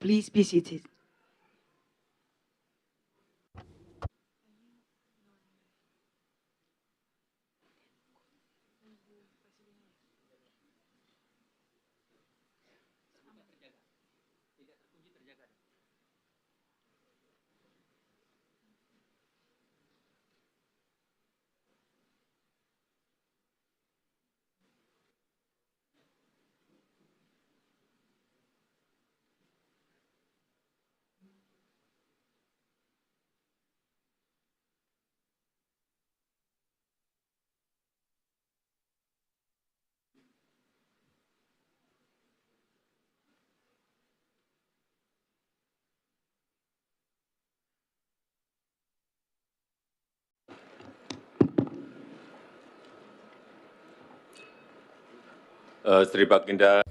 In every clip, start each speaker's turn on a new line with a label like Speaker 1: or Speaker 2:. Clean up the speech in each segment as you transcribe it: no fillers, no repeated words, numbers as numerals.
Speaker 1: Please be seated.
Speaker 2: Sri Baginda,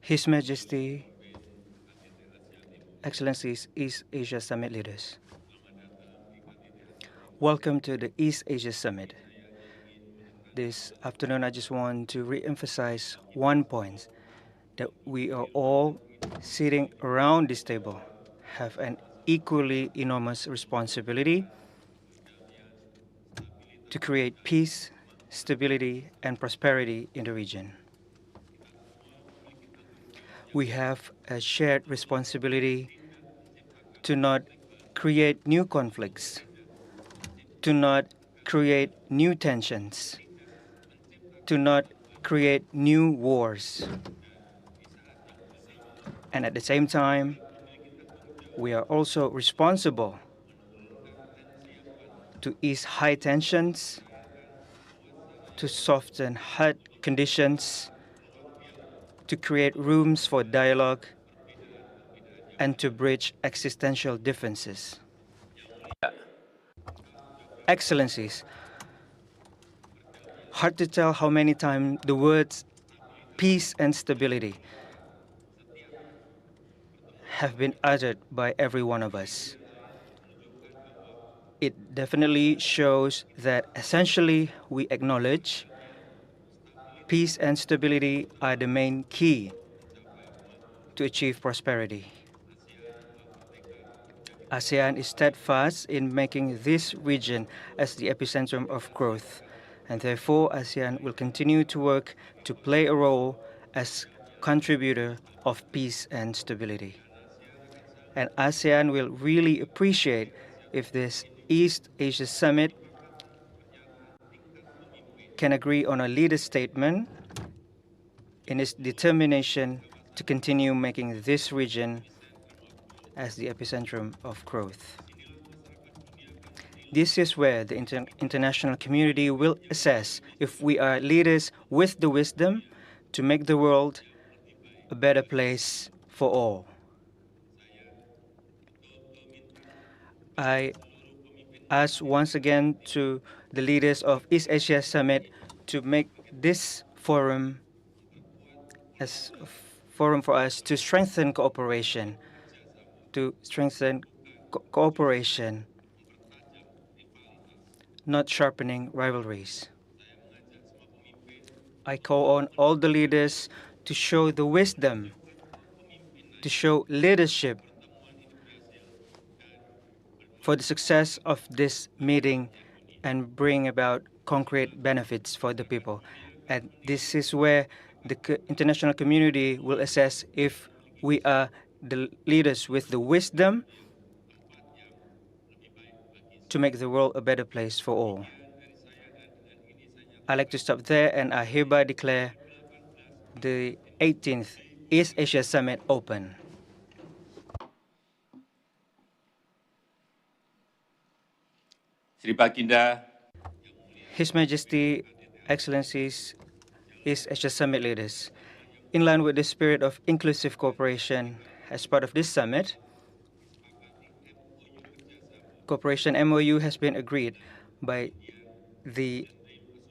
Speaker 3: His Majesty, Excellencies, East Asia Summit leaders. Welcome to the East Asia Summit. This afternoon, I just want to re-emphasize one point, that we are all sitting around this table have an equally enormous responsibility to create peace, stability, and prosperity in the region. We have a shared responsibility to not create new conflicts, to not create new tensions, to not create new wars. And at the same time, we are also responsible to ease high tensions, to soften hard conditions, to create rooms for dialogue, and to bridge existential differences. Excellencies, hard to tell how many times the words peace and stability have been uttered by every one of us. It definitely shows that essentially we acknowledge peace and stability are the main key to achieve prosperity. ASEAN is steadfast in making this region as the epicentrum of growth, and therefore ASEAN will continue to work to play a role as contributor of peace and stability. And ASEAN will really appreciate if this East Asia Summit can agree on a leader statement in its determination to continue making this region as the epicentrum of growth. This is where the international community will assess if we are leaders with the wisdom to make the world a better place for all. I ask once again to the leaders of East Asia Summit to make this forum as a forum for us to strengthen cooperation, not sharpening rivalries. I call on all the leaders to show the wisdom, to show leadership for the success of this meeting and bring about concrete benefits for the people. And this is where the international community will assess if we are the leaders with the wisdom to make the world a better place for all. I'd like to stop there, and I hereby declare the 18th East Asia Summit open.
Speaker 2: Sri Baginda,
Speaker 3: His Majesty, Excellencies, East Asia Summit leaders, in line with the spirit of inclusive cooperation, as part of this summit, cooperation MOU has been agreed by the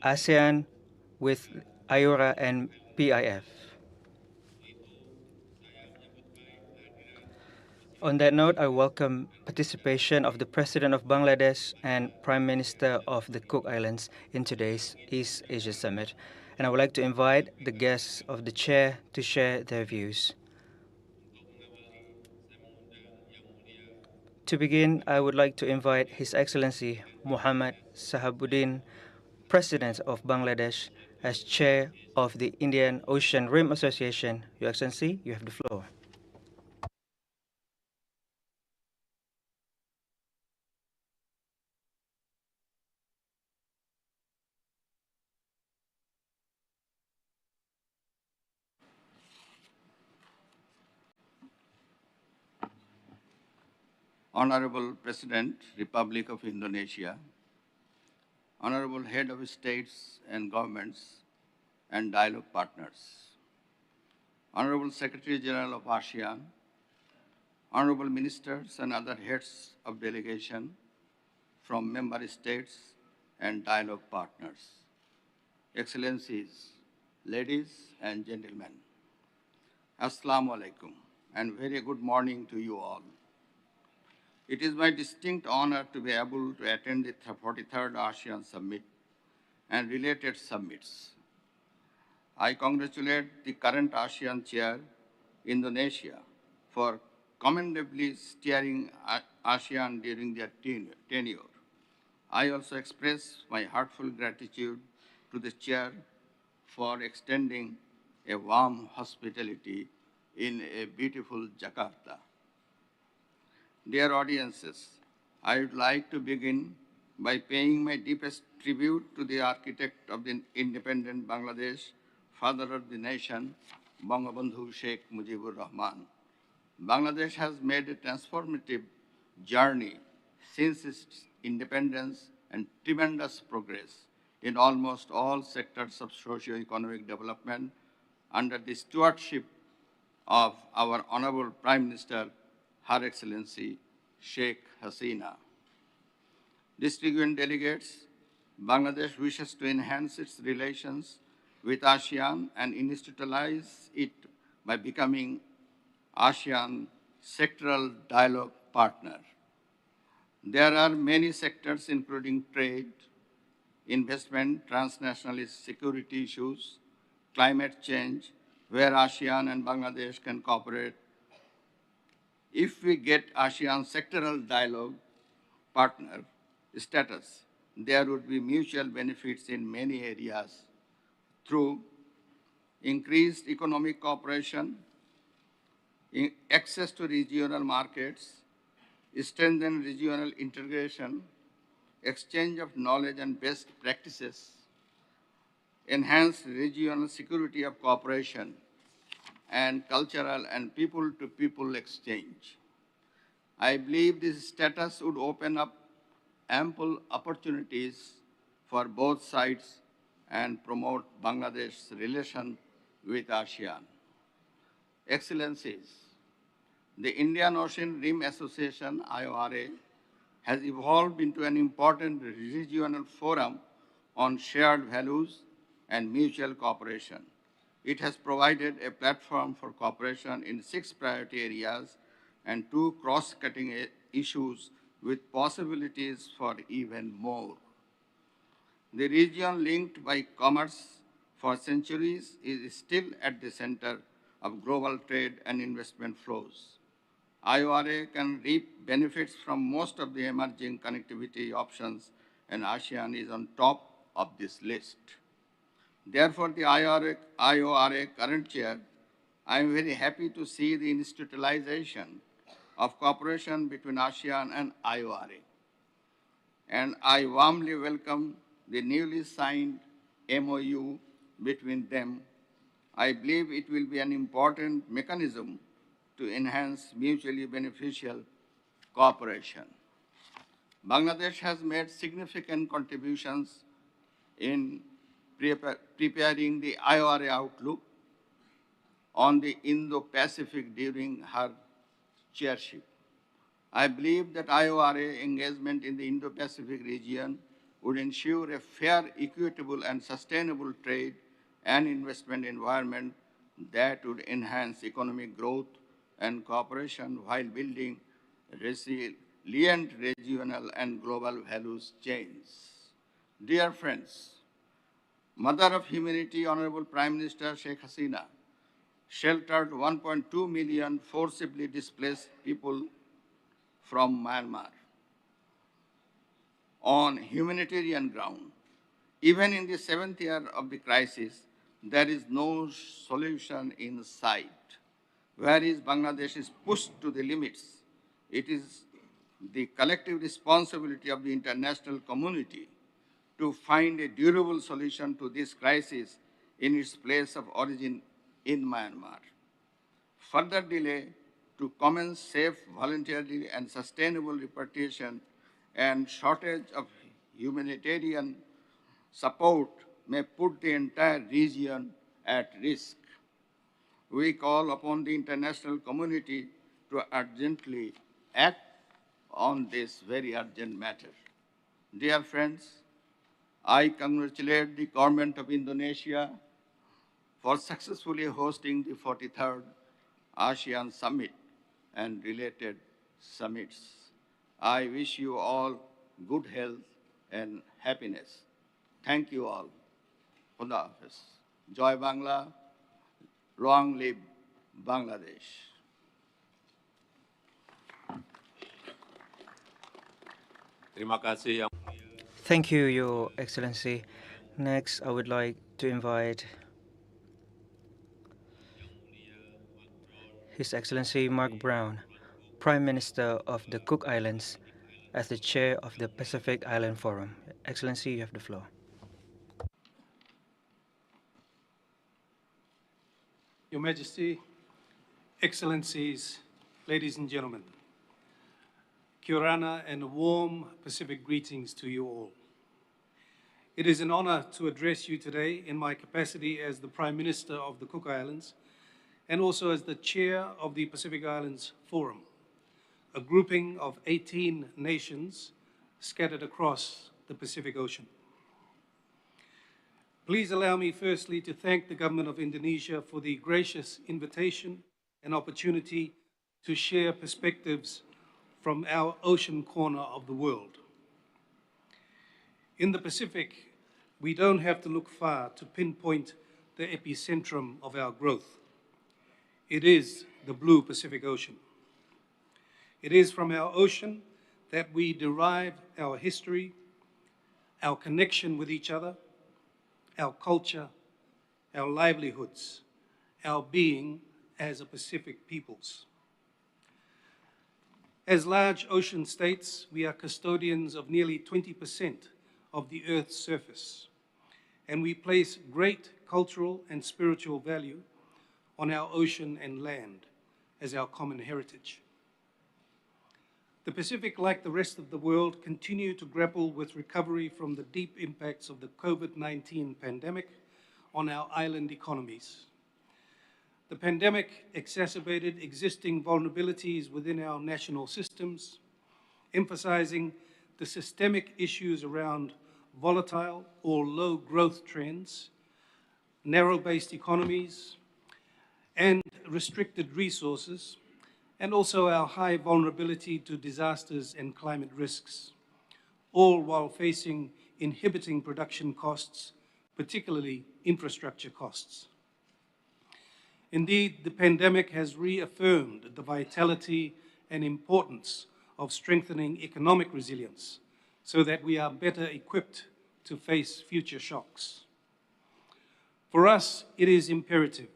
Speaker 3: ASEAN with IORA and PIF. On that note, I welcome participation of the President of Bangladesh and Prime Minister of the Cook Islands in today's East Asia Summit. And I would like to invite the guests of the chair to share their views. To begin, I would like to invite His Excellency Muhammad Sahabuddin, President of Bangladesh, as Chair of the Indian Ocean Rim Association. Your Excellency, you have the floor.
Speaker 1: Honorable President, Republic of Indonesia, Honorable Head of States and Governments and Dialogue Partners, Honorable Secretary General of ASEAN, Honorable Ministers and other heads of delegation from member states and dialogue partners, Excellencies, ladies and gentlemen, Assalamu alaikum, and very good morning to you all. It is my distinct honor to be able to attend the 43rd ASEAN Summit and related summits. I congratulate the current ASEAN chair, Indonesia, for commendably steering ASEAN during their tenure. I also express my heartfelt gratitude to the chair for extending a warm hospitality in a beautiful Jakarta. Dear audiences, I would like to begin by paying my deepest tribute to the architect of the independent Bangladesh, father of the nation, Bangabandhu Sheikh Mujibur Rahman. Bangladesh has made a transformative journey since its independence and tremendous progress in almost all sectors of socio-economic development under the stewardship of our Honorable Prime Minister, Her Excellency Sheikh Hasina. Distinguished delegates, Bangladesh wishes to enhance its relations with ASEAN and institutionalize it by becoming ASEAN sectoral dialogue partner. There are many sectors including trade, investment, transnational security issues, climate change, where ASEAN and Bangladesh can cooperate. If we get ASEAN sectoral dialogue partner status, there would be mutual benefits in many areas through increased economic cooperation, access to regional markets, strengthened regional integration, exchange of knowledge and best practices, enhanced regional security of cooperation, and cultural and people-to-people exchange. I believe this status would open up ample opportunities for both sides and promote Bangladesh's relation with ASEAN. Excellencies, the Indian Ocean Rim Association, IORA, has evolved into an important regional forum on shared values and mutual cooperation. It has provided a platform for cooperation in 6 priority areas and 2 cross-cutting issues with possibilities for even more. The region linked by commerce for centuries is still at the center of global trade and investment flows. IORA can reap benefits from most of the emerging connectivity options, and ASEAN is on top of this list. Therefore, the IORA current chair, I am very happy to see the institutionalization of cooperation between ASEAN and IORA. And I warmly welcome the newly signed MOU between them. I believe it will be an important mechanism to enhance mutually beneficial cooperation. Bangladesh has made significant contributions in preparing the IORA outlook on the Indo-Pacific during her chairship. I believe that IORA engagement in the Indo-Pacific region would ensure a fair, equitable, and sustainable trade and investment environment that would enhance economic growth and cooperation while building resilient regional and global values chains. Dear friends, Mother of Humanity, Honorable Prime Minister Sheikh Hasina, sheltered 1.2 million forcibly displaced people from Myanmar on humanitarian ground. Even in the seventh year of the crisis, there is no solution in sight. Whereas Bangladesh is pushed to the limits, it is the collective responsibility of the international community to find a durable solution to this crisis in its place of origin in Myanmar. Further delay to commence safe, voluntary, and sustainable repatriation and shortage of humanitarian support may put the entire region at risk. We call upon the international community to urgently act on this very urgent matter. Dear friends, I congratulate the government of Indonesia for successfully hosting the 43rd ASEAN Summit and related summits. I wish you all good health and happiness. Thank you all. Khuda Hafiz. Joy Bangla, long live Bangladesh.
Speaker 2: Terima kasih Yang
Speaker 3: Thank you, Your Excellency. Next, I would like to invite His Excellency Mark Brown, Prime Minister of the Cook Islands, as the Chair of the Pacific Island Forum. Excellency, you have the floor.
Speaker 4: Your Majesty, Excellencies, ladies and gentlemen, Kia ora and warm Pacific greetings to you all. It is an honor to address you today in my capacity as the Prime Minister of the Cook Islands and also as the Chair of the Pacific Islands Forum, a grouping of 18 nations scattered across the Pacific Ocean. Please allow me firstly to thank the Government of Indonesia for the gracious invitation and opportunity to share perspectives from our ocean corner of the world. In the Pacific, we don't have to look far to pinpoint the epicentrum of our growth. It is the blue Pacific Ocean. It is from our ocean that we derive our history, our connection with each other, our culture, our livelihoods, our being as a Pacific peoples. As large ocean states, we are custodians of nearly 20% of the Earth's surface, and we place great cultural and spiritual value on our ocean and land as our common heritage. The Pacific, like the rest of the world, continue to grapple with recovery from the deep impacts of the COVID-19 pandemic on our island economies. The pandemic exacerbated existing vulnerabilities within our national systems, emphasizing the systemic issues around volatile or low growth trends, narrow-based economies, and restricted resources, and also our high vulnerability to disasters and climate risks, all while facing inhibiting production costs, particularly infrastructure costs. Indeed, the pandemic has reaffirmed the vitality and importance of strengthening economic resilience so that we are better equipped to face future shocks. For us, it is imperative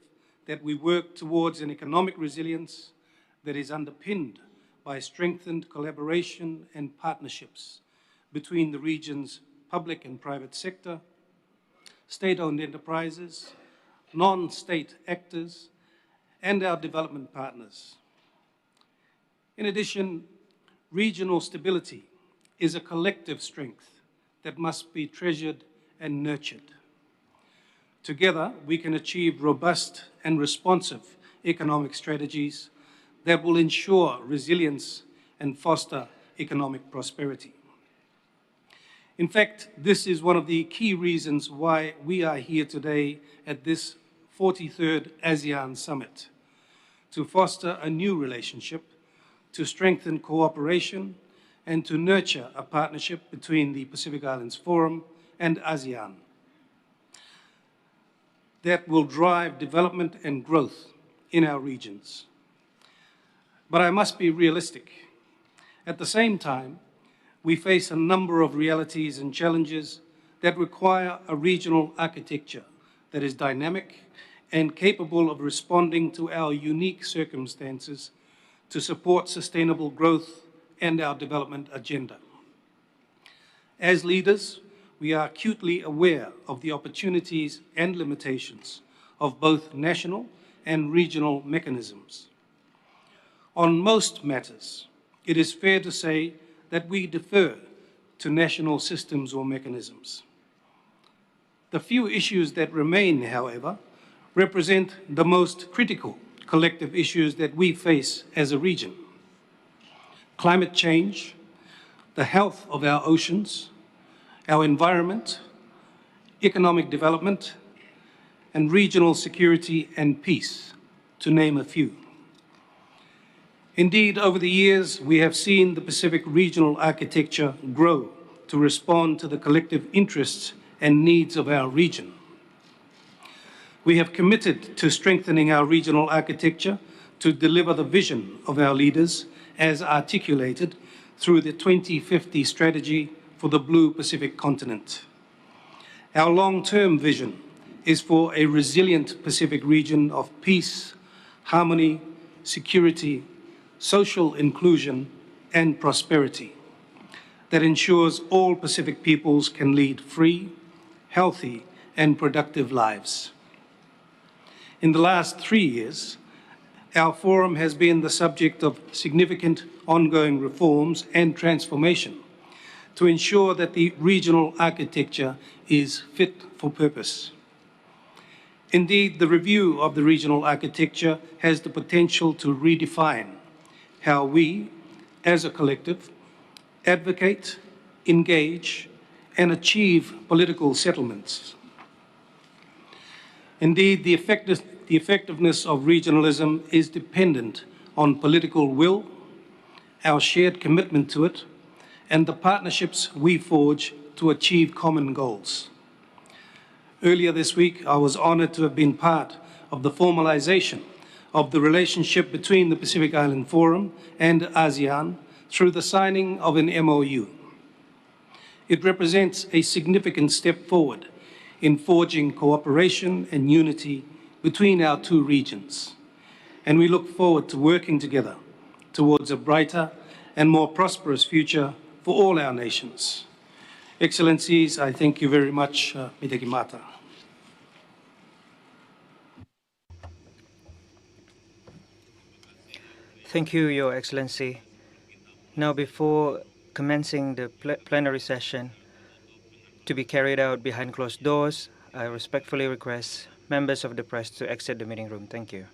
Speaker 4: that we work towards an economic resilience that is underpinned by strengthened collaboration and partnerships between the region's public and private sector, state-owned enterprises, non-state actors, and our development partners. In addition, regional stability is a collective strength that must be treasured and nurtured. Together, we can achieve robust and responsive economic strategies that will ensure resilience and foster economic prosperity. In fact, this is one of the key reasons why we are here today at this 43rd ASEAN Summit, to foster a new relationship, to strengthen cooperation, and to nurture a partnership between the Pacific Islands Forum and ASEAN that will drive development and growth in our regions. But I must be realistic. At the same time, we face a number of realities and challenges that require a regional architecture that is dynamic and capable of responding to our unique circumstances to support sustainable growth and our development agenda. As leaders, we are acutely aware of the opportunities and limitations of both national and regional mechanisms. On most matters, it is fair to say that we defer to national systems or mechanisms. The few issues that remain, however, represent the most critical collective issues that we face as a region. Climate change, the health of our oceans, our environment, economic development, and regional security and peace, to name a few. Indeed, over the years, we have seen the Pacific regional architecture grow to respond to the collective interests and needs of our region. We have committed to strengthening our regional architecture to deliver the vision of our leaders as articulated through the 2050 strategy for the Blue Pacific continent. Our long-term vision is for a resilient Pacific region of peace, harmony, security, social inclusion, and prosperity that ensures all Pacific peoples can lead free, healthy, and productive lives. In the last 3 years, our forum has been the subject of significant ongoing reforms and transformation to ensure that the regional architecture is fit for purpose. Indeed, the review of the regional architecture has the potential to redefine how we, as a collective, advocate, engage, and achieve political settlements. Indeed, the effectiveness of regionalism is dependent on political will, our shared commitment to it, and the partnerships we forge to achieve common goals. Earlier this week, I was honoured to have been part of the formalisation of the relationship between the Pacific Island Forum and ASEAN through the signing of an MOU. It represents a significant step forward in forging cooperation and unity between our two regions, and we look forward to working together towards a brighter and more prosperous future for all our nations. Excellencies, I thank you very much. Midagimata.
Speaker 3: Thank you, Your Excellency. Now, before commencing the plenary session to be carried out behind closed doors, I respectfully request members of the press to exit the meeting room. Thank you.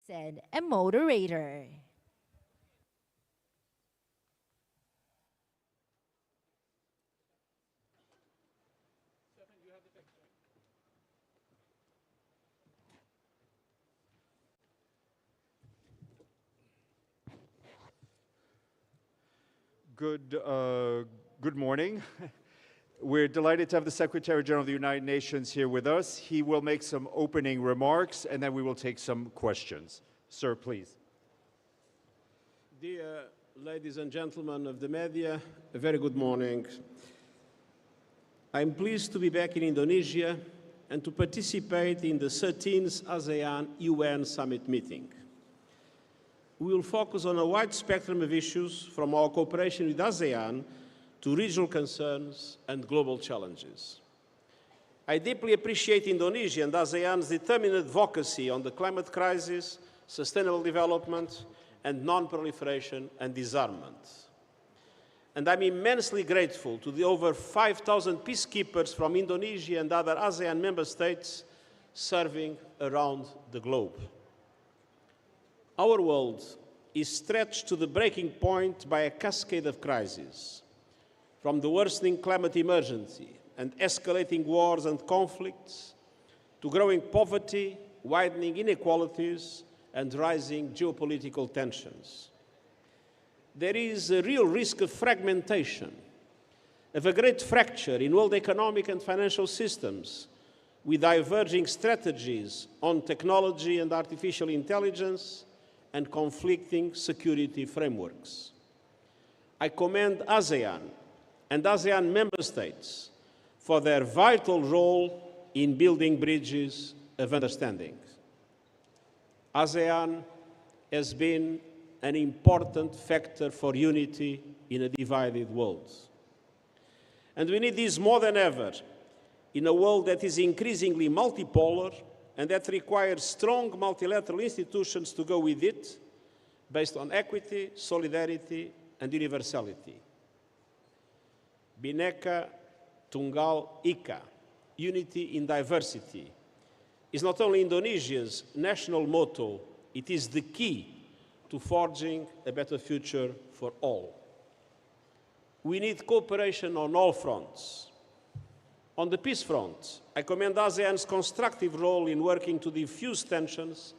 Speaker 5: said a moderator.
Speaker 6: Good morning. We're delighted to have the Secretary General of the United Nations here with us. He will make some opening remarks, and then we will take some questions. Sir, please.
Speaker 7: Dear ladies and gentlemen of the media, a very good morning. I'm pleased to be back in Indonesia and to participate in the 13th ASEAN UN Summit meeting. We will focus on a wide spectrum of issues, from our cooperation with ASEAN to regional concerns and global challenges. I deeply appreciate Indonesia and ASEAN's determined advocacy on the climate crisis, sustainable development, and non-proliferation and disarmament. And I'm immensely grateful to the over 5,000 peacekeepers from Indonesia and other ASEAN member states serving around the globe. Our world is stretched to the breaking point by a cascade of crises, from the worsening climate emergency and escalating wars and conflicts, to growing poverty, widening inequalities, and rising geopolitical tensions. There is a real risk of fragmentation, of a great fracture in world economic and financial systems, with diverging strategies on technology and artificial intelligence, and conflicting security frameworks. I commend ASEAN and ASEAN member states for their vital role in building bridges of understanding. ASEAN has been an important factor for unity in a divided world. And we need this more than ever in a world that is increasingly multipolar and that requires strong multilateral institutions to go with it, based on equity, solidarity, and universality. Bhinneka Tunggal Ika, unity in diversity, is not only Indonesia's national motto, it is the key to forging a better future for all. We need cooperation on all fronts. On the peace front, I commend ASEAN's constructive role in working to diffuse tensions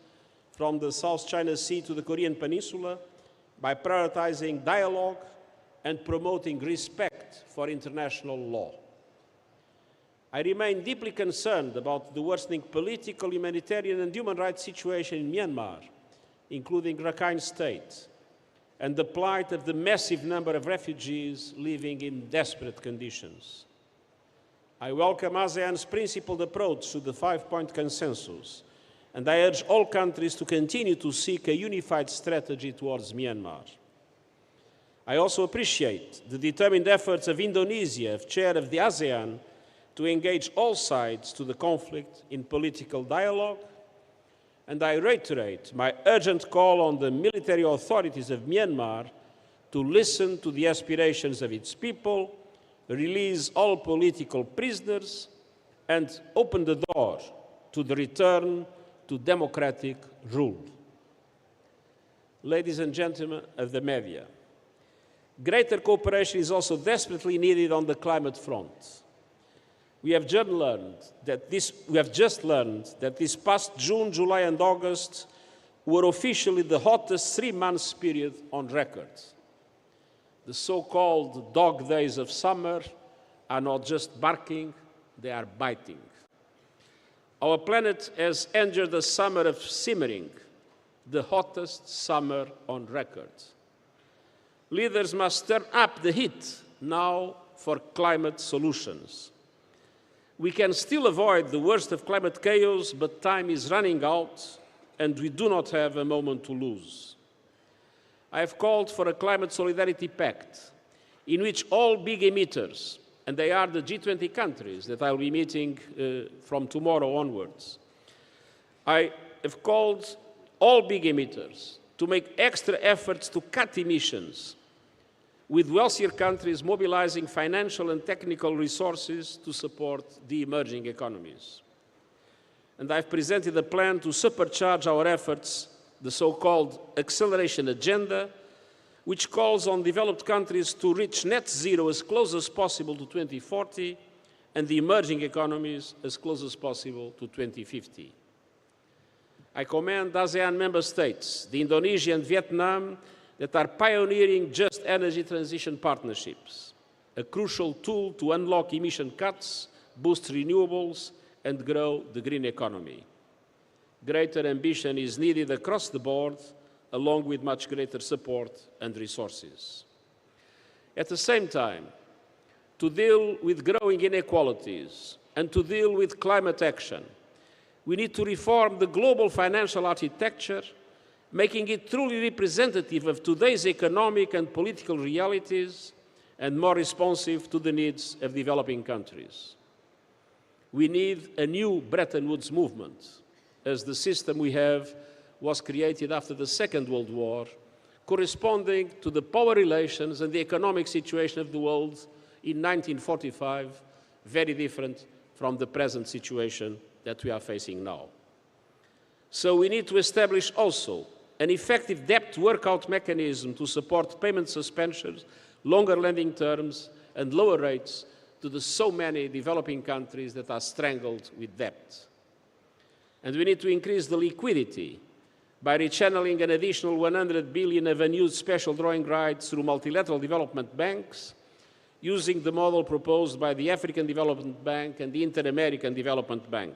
Speaker 7: from the South China Sea to the Korean Peninsula by prioritizing dialogue and promoting respect for international law. I remain deeply concerned about the worsening political, humanitarian, and human rights situation in Myanmar, including Rakhine State, and the plight of the massive number of refugees living in desperate conditions. I welcome ASEAN's principled approach to the five-point consensus, and I urge all countries to continue to seek a unified strategy towards Myanmar. I also appreciate the determined efforts of Indonesia, as chair of the ASEAN, to engage all sides to the conflict in political dialogue, and I reiterate my urgent call on the military authorities of Myanmar to listen to the aspirations of its people, release all political prisoners, and open the door to the return to democratic rule. Ladies and gentlemen of the media, greater cooperation is also desperately needed on the climate front. We have just learned that this past June, July, and August were officially the hottest 3 months period on record. The so-called dog days of summer are not just barking, they are biting. Our planet has entered a summer of simmering, the hottest summer on record. Leaders must turn up the heat now for climate solutions. We can still avoid the worst of climate chaos, but time is running out, and we do not have a moment to lose. I have called for a climate solidarity pact in which all big emitters, and they are the G20 countries that I will be meeting from tomorrow onwards, I have called all big emitters to make extra efforts to cut emissions, with wealthier countries mobilizing financial and technical resources to support the emerging economies. And I've presented a plan to supercharge our efforts the so-called acceleration agenda, which calls on developed countries to reach net zero as close as possible to 2040 and the emerging economies as close as possible to 2050. I commend ASEAN member states, Indonesia and Vietnam, that are pioneering just energy transition partnerships, a crucial tool to unlock emission cuts, boost renewables, and grow the green economy. Greater ambition is needed across the board, along with much greater support and resources. At the same time, to deal with growing inequalities and to deal with climate action, we need to reform the global financial architecture, making it truly representative of today's economic and political realities and more responsive to the needs of developing countries. We need a new Bretton Woods movement, as the system we have was created after the Second World War, corresponding to the power relations and the economic situation of the world in 1945, very different from the present situation that we are facing now. So we need to establish also an effective debt workout mechanism to support payment suspensions, longer lending terms, and lower rates to the so many developing countries that are strangled with debt. And we need to increase the liquidity by rechanneling an additional 100 billion of unused special drawing rights through multilateral development banks, using the model proposed by the African Development Bank and the Inter-American Development Bank.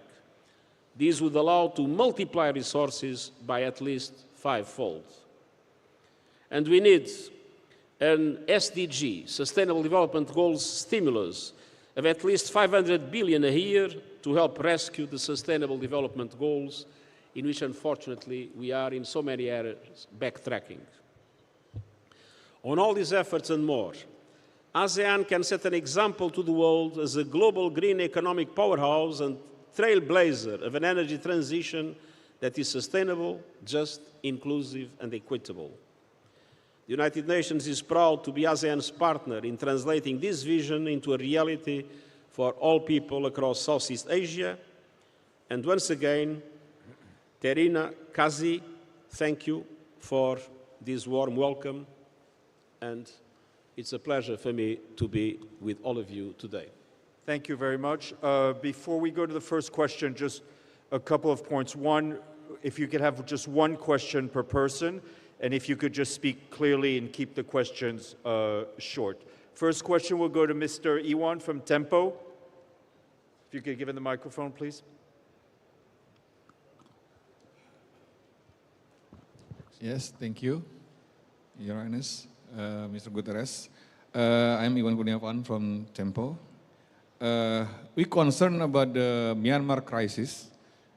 Speaker 7: These would allow to multiply resources by at least fivefold. And we need an SDG, Sustainable Development Goals stimulus, of at least 500 billion a year to help rescue the Sustainable Development Goals, in which, unfortunately, we are in so many areas backtracking. On all these efforts and more, ASEAN can set an example to the world as a global green economic powerhouse and trailblazer of an energy transition that is sustainable, just, inclusive, and equitable. The United Nations is proud to be ASEAN's partner in translating this vision into a reality for all people across Southeast Asia. And once again, Terina, Kazi, thank you for this warm welcome, and it's a pleasure for me to be with all of you today.
Speaker 6: Thank you very much. Before we go to the first question, just a couple of points. One, if you could have just one question per person, and if you could just speak clearly and keep the questions short. First question will go to Mr. Iwan from Tempo. If you could give him the microphone, please.
Speaker 8: Yes, thank you, Your Highness, Mr. Guterres. I'm Iwan Kurniawan from Tempo. We're concerned about the Myanmar crisis,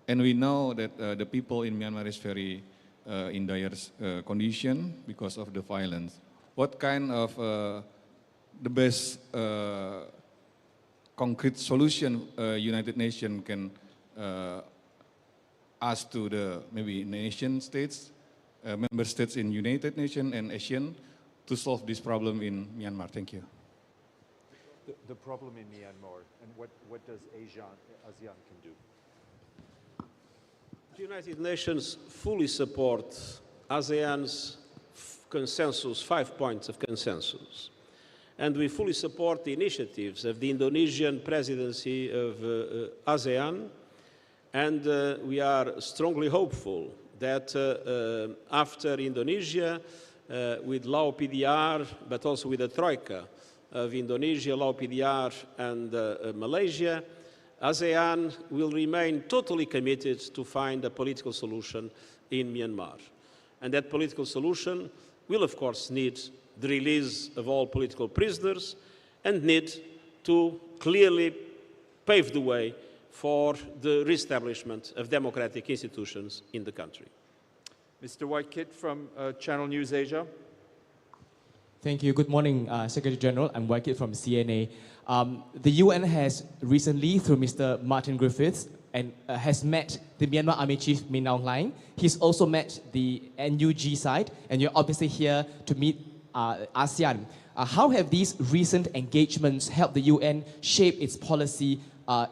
Speaker 8: and we know that the people in Myanmar is very in dire condition because of the violence. What kind of the best concrete solution United Nations can ask to the maybe nation states, member states in United Nations and ASEAN to solve this problem in Myanmar? Thank you.
Speaker 6: The problem in Myanmar, and what does ASEAN can do?
Speaker 7: The United Nations fully supports ASEAN's consensus, 5 points of consensus. And we fully support the initiatives of the Indonesian presidency of ASEAN. And we are strongly hopeful that after Indonesia, with Lao PDR, but also with the Troika of Indonesia, Lao PDR, and Malaysia, ASEAN will remain totally committed to find a political solution in Myanmar. And that political solution will, of course, need the release of all political prisoners and need to clearly pave the way for the reestablishment of democratic institutions in the country.
Speaker 6: Mr. Whitekit from Channel News Asia.
Speaker 9: Thank you. Good morning, Secretary General. I'm Whitekit from CNA. The UN has recently, through Mr. Martin Griffiths, and has met the Myanmar Army Chief Min Aung Hlaing. He's also met the NUG side, and you're obviously here to meet ASEAN. How have these recent engagements helped the UN shape its policy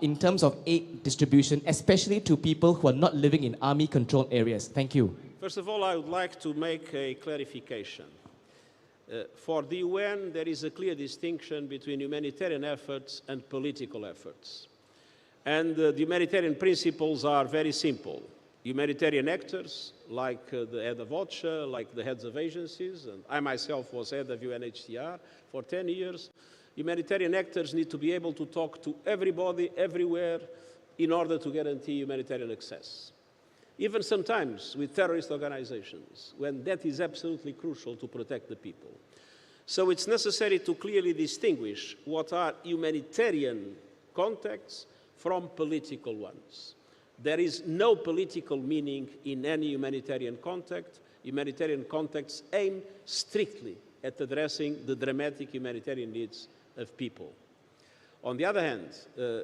Speaker 9: in terms of aid distribution, especially to people who are not living in army-controlled areas? Thank you.
Speaker 7: First of all, I would like to make a clarification. For the UN, there is a clear distinction between humanitarian efforts and political efforts. And the humanitarian principles are very simple. Humanitarian actors, like the head of OCHA, like the heads of agencies, and I myself was head of UNHCR for 10 years, humanitarian actors need to be able to talk to everybody, everywhere, in order to guarantee humanitarian access. Even sometimes with terrorist organizations, when that is absolutely crucial to protect the people. So it's necessary to clearly distinguish what are humanitarian contacts from political ones. There is no political meaning in any humanitarian contact. Humanitarian contacts aim strictly at addressing the dramatic humanitarian needs of people. On the other hand,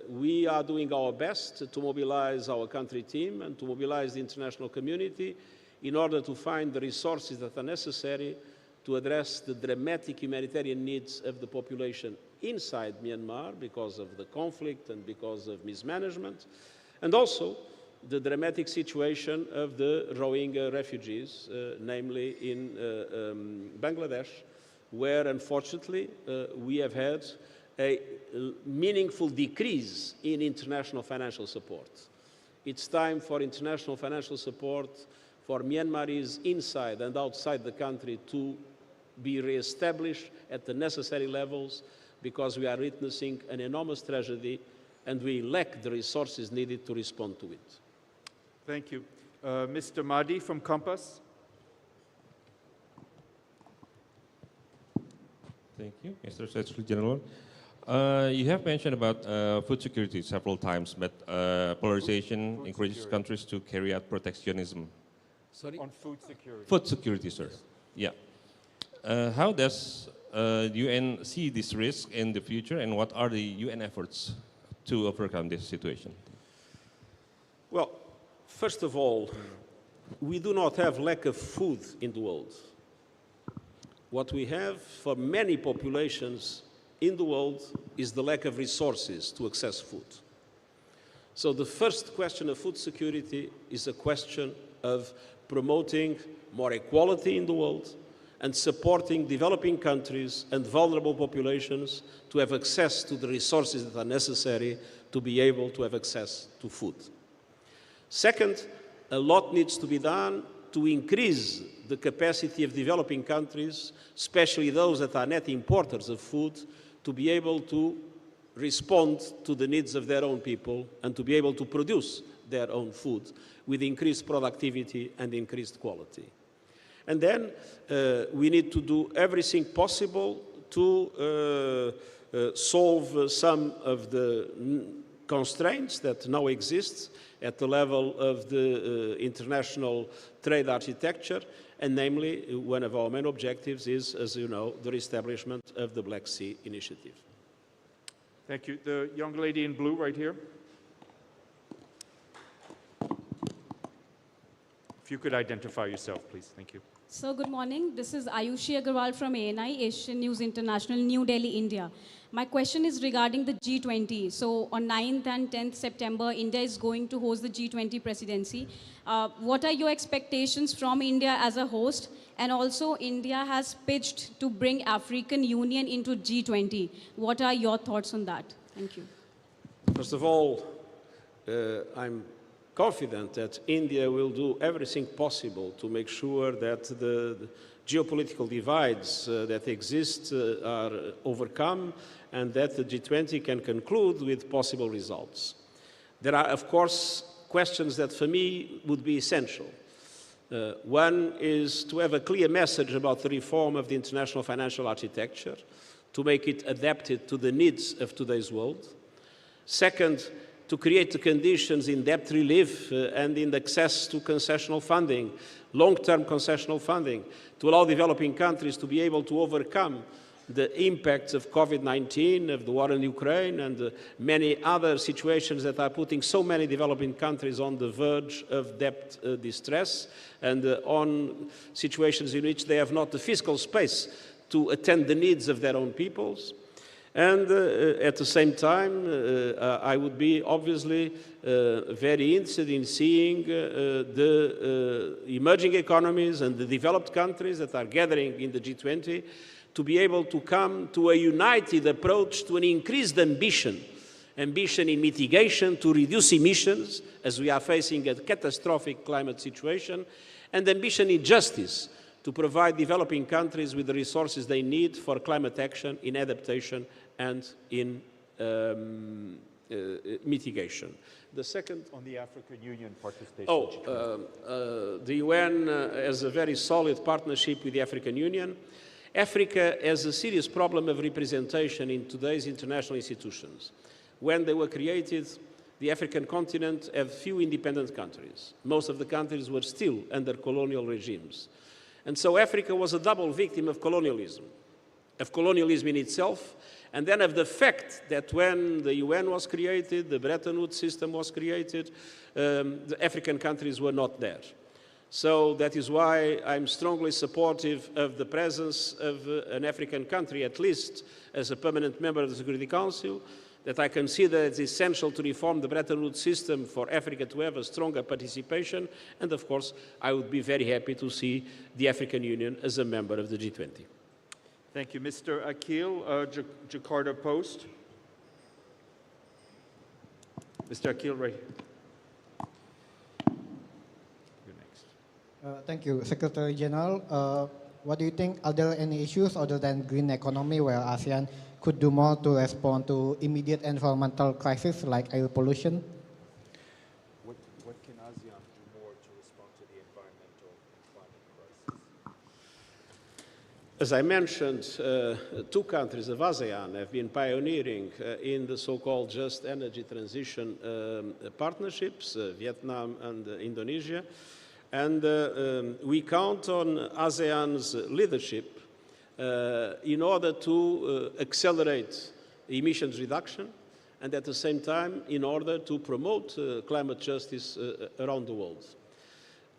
Speaker 7: we are doing our best to mobilize our country team and to mobilize the international community in order to find the resources that are necessary to address the dramatic humanitarian needs of the population inside Myanmar because of the conflict and because of mismanagement, and also the dramatic situation of the Rohingya refugees, namely in Bangladesh, where unfortunately we have had a meaningful decrease in international financial support. It's time for international financial support for Myanmaris inside and outside the country to be re-established at the necessary levels, because we are witnessing an enormous tragedy and we lack the resources needed to respond to it.
Speaker 6: Thank you. Mr. Mahdi from Compass.
Speaker 10: Thank you, Mr. Secretary General. You have mentioned about food security several times, but polarization encourages countries to carry out protectionism.
Speaker 6: Sorry? On food security.
Speaker 10: Food security, sir. Yeah. How does the UN see this risk in the future, and what are the UN efforts to overcome this situation?
Speaker 7: Well, first of all, we do not have lack of food in the world. What we have for many populations in the world is the lack of resources to access food. So the first question of food security is a question of promoting more equality in the world and supporting developing countries and vulnerable populations to have access to the resources that are necessary to be able to have access to food. Second, a lot needs to be done to increase the capacity of developing countries, especially those that are net importers of food, to be able to respond to the needs of their own people and to be able to produce their own food with increased productivity and increased quality. And then we need to do everything possible to solve some of the constraints that now exist at the level of the international trade architecture, and namely, one of our main objectives is, as you know, the reestablishment of the Black Sea Initiative.
Speaker 6: Thank you. The young lady in blue right here. If you could identify yourself, please. Thank you.
Speaker 11: So good morning. This is Ayushi Agarwal from ANI, Asian News International, New Delhi, India. My question is regarding the G20. So on 9th and 10th September, India is going to host the G20 presidency. What are your expectations from India as a host? And also, India has pitched to bring African Union into G20. What are your thoughts on that? Thank you.
Speaker 7: First of all, I'm confident that India will do everything possible to make sure that the geopolitical divides that exist are overcome and that the G20 can conclude with possible results. There are, of course, questions that for me would be essential. One is to have a clear message about the reform of the international financial architecture, to make it adapted to the needs of today's world. Second, to create the conditions in debt relief and in access to concessional funding, long-term concessional funding, to allow developing countries to be able to overcome the impacts of COVID-19, of the war in Ukraine, and many other situations that are putting so many developing countries on the verge of debt distress, and on situations in which they have not the fiscal space to attend the needs of their own peoples. And at the same time, I would be obviously very interested in seeing the emerging economies and the developed countries that are gathering in the G20 to be able to come to a united approach to an increased ambition in mitigation to reduce emissions as we are facing a catastrophic climate situation, and ambition in justice to provide developing countries with the resources they need for climate action, in adaptation and in mitigation. The second...
Speaker 6: On the African Union participation.
Speaker 7: The UN has a very solid partnership with the African Union. Africa has a serious problem of representation in today's international institutions. When they were created, the African continent had few independent countries. Most of the countries were still under colonial regimes. And so Africa was a double victim of colonialism in itself, and then of the fact that when the UN was created, the Bretton Woods system was created, the African countries were not there. So that is why I'm strongly supportive of the presence of an African country, at least as a permanent member of the Security Council, that I consider it's essential to reform the Bretton Woods system for Africa to have a stronger participation, and of course, I would be very happy to see the African Union as a member of the G20.
Speaker 6: Thank you. Mr. Akil, Jakarta Post. Mr. Akil, right here. You're next.
Speaker 12: Thank you. Secretary General, what do you think? Are there any issues other than green economy where ASEAN could do more to respond to immediate environmental crises like air pollution?
Speaker 6: What can ASEAN do more to respond to the environmental and climate crisis?
Speaker 7: As I mentioned, two countries of ASEAN have been pioneering in the so-called just energy transition partnerships, Vietnam and Indonesia. And we count on ASEAN's leadership in order to accelerate emissions reduction, and at the same time in order to promote climate justice around the world.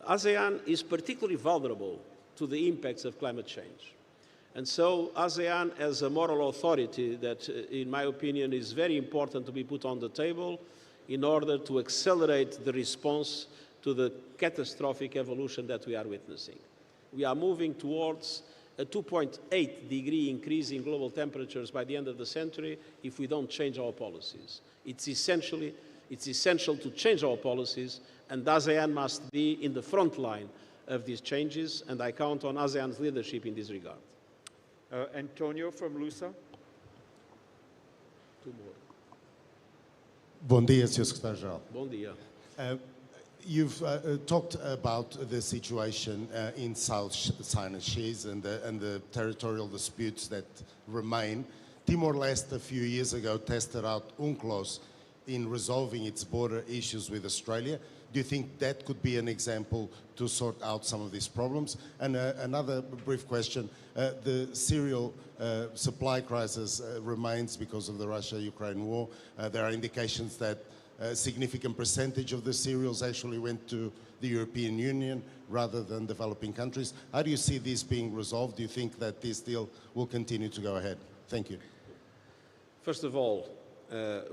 Speaker 7: ASEAN is particularly vulnerable to the impacts of climate change. And so ASEAN has a moral authority that, in my opinion, is very important to be put on the table in order to accelerate the response to the catastrophic evolution that we are witnessing. We are moving towards a 2.8-degree increase in global temperatures by the end of the century if we don't change our policies. It's essential to change our policies, and ASEAN must be in the front line of these changes, and I count on ASEAN's leadership in this regard.
Speaker 6: Antonio from LUSA.
Speaker 7: Two more.
Speaker 13: Bom dia, Sr. Secretário-Geral.
Speaker 7: Bom dia.
Speaker 13: You've talked about the situation in South China Seas and the territorial disputes that remain. Timor-Leste, a few years ago, tested out UNCLOS in resolving its border issues with Australia. Do you think that could be an example to sort out some of these problems? And another brief question, the cereal supply crisis remains because of the Russia-Ukraine war. There are indications that a significant percentage of the cereals actually went to the European Union rather than developing countries. How do you see this being resolved? Do you think that this deal will continue to go ahead? Thank you.
Speaker 7: First of all,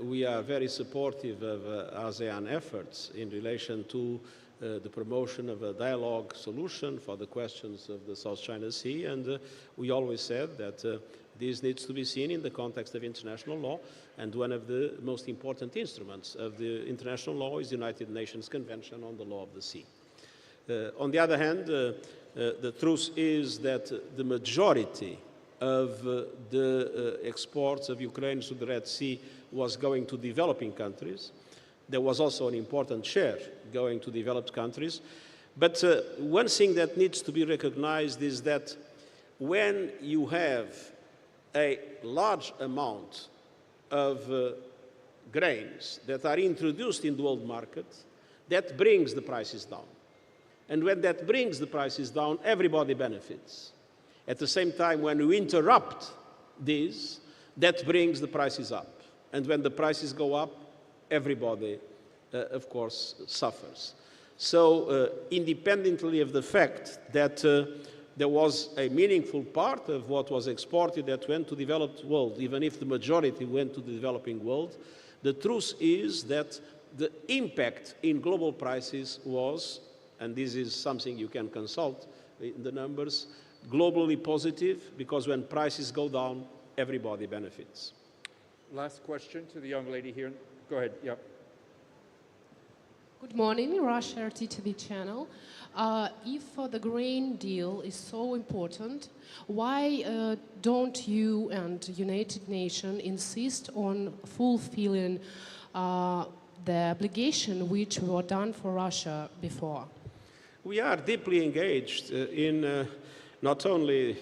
Speaker 7: we are very supportive of ASEAN efforts in relation to the promotion of a dialogue solution for the questions of the South China Sea, and we always said that this needs to be seen in the context of international law, and one of the most important instruments of the international law is the United Nations Convention on the Law of the Sea. On the other hand, the truth is that the majority of the exports of Ukraine to the Red Sea was going to developing countries. There was also an important share going to developed countries. But one thing that needs to be recognized is that when you have a large amount of grains that are introduced in the world market, that brings the prices down. And when that brings the prices down, everybody benefits. At the same time, when you interrupt this, that brings the prices up. And when the prices go up, everybody, of course, suffers. So independently of the fact that there was a meaningful part of what was exported that went to the developed world, even if the majority went to the developing world. The truth is that the impact in global prices was, and this is something you can consult in the numbers, globally positive, because when prices go down, everybody benefits.
Speaker 6: Last question to the young lady here. Go ahead. Yep.
Speaker 14: Good morning, Russia RT channel. If the Green Deal is so important, why don't you and United Nations insist on fulfilling the obligation which were done for Russia before?
Speaker 7: We are deeply engaged in not only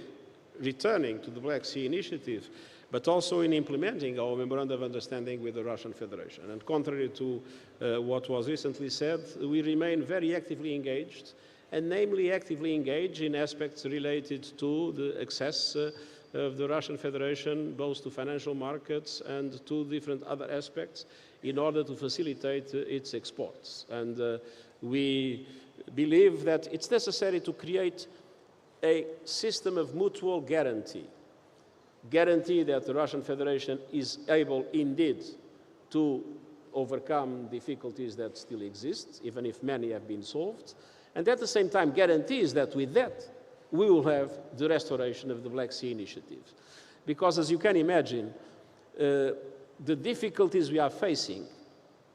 Speaker 7: returning to the Black Sea Initiative, but also in implementing our Memorandum of Understanding with the Russian Federation. And contrary to what was recently said, we remain very actively engaged, and namely actively engaged in aspects related to the access of the Russian Federation, both to financial markets and to different other aspects, in order to facilitate its exports. And we believe that it's necessary to create a system of mutual guarantee that the Russian Federation is able indeed to overcome difficulties that still exist, even if many have been solved, and at the same time guarantees that with that we will have the restoration of the Black Sea Initiative. Because as you can imagine, the difficulties we are facing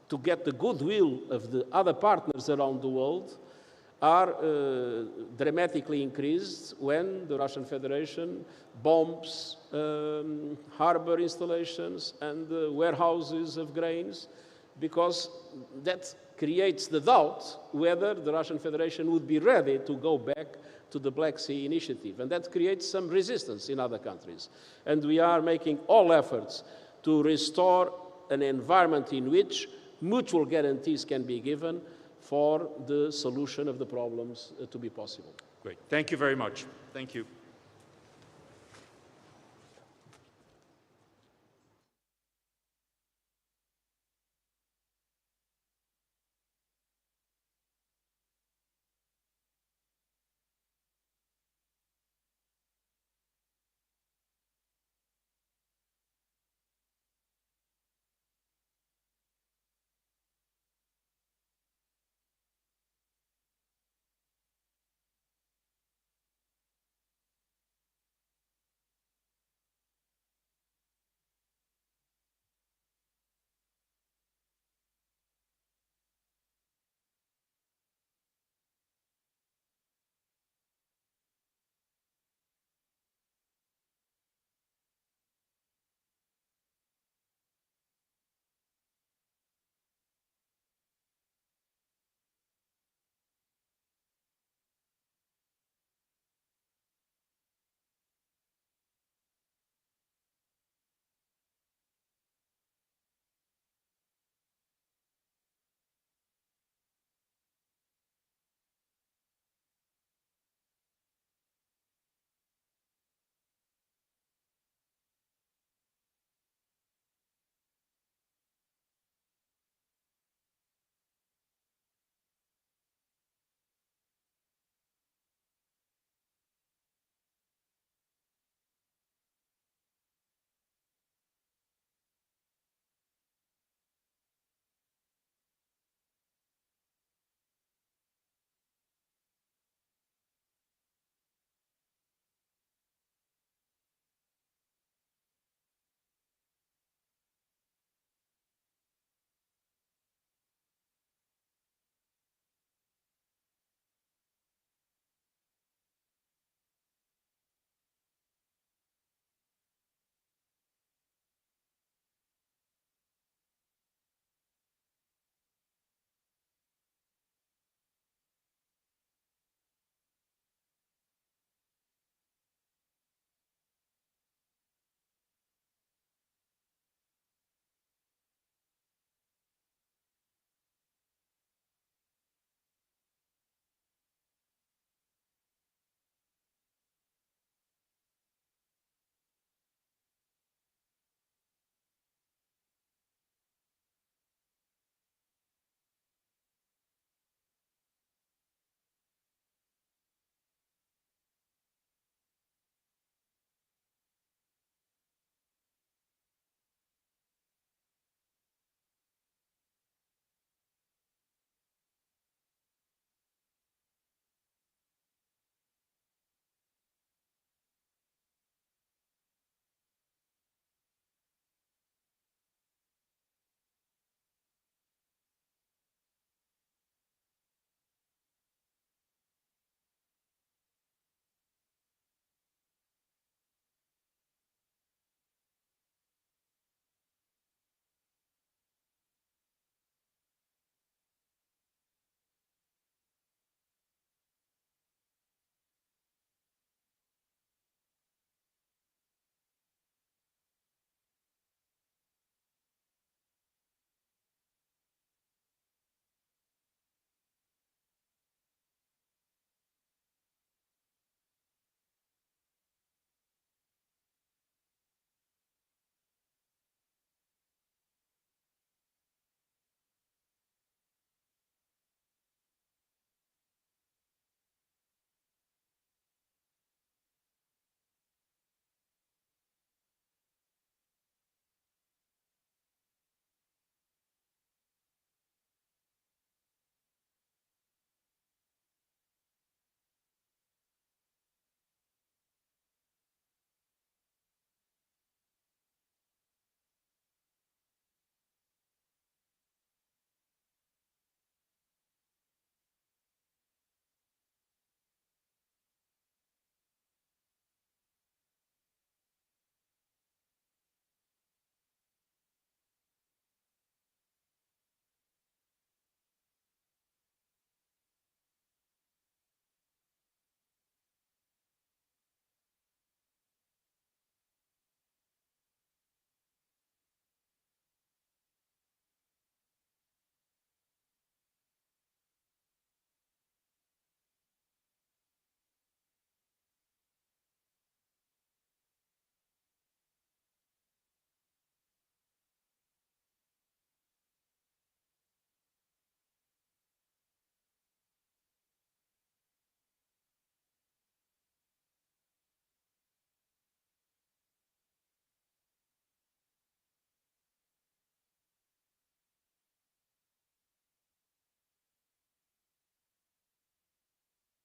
Speaker 7: to get the goodwill of the other partners around the world are dramatically increased when the Russian Federation bombs harbor installations and warehouses of grains, because that creates the doubt whether the Russian Federation would be ready to go back to the Black Sea Initiative. And that creates some resistance in other countries. And we are making all efforts to restore an environment in which mutual guarantees can be given for the solution of the problems to be possible.
Speaker 6: Great. Thank you very much. Thank you.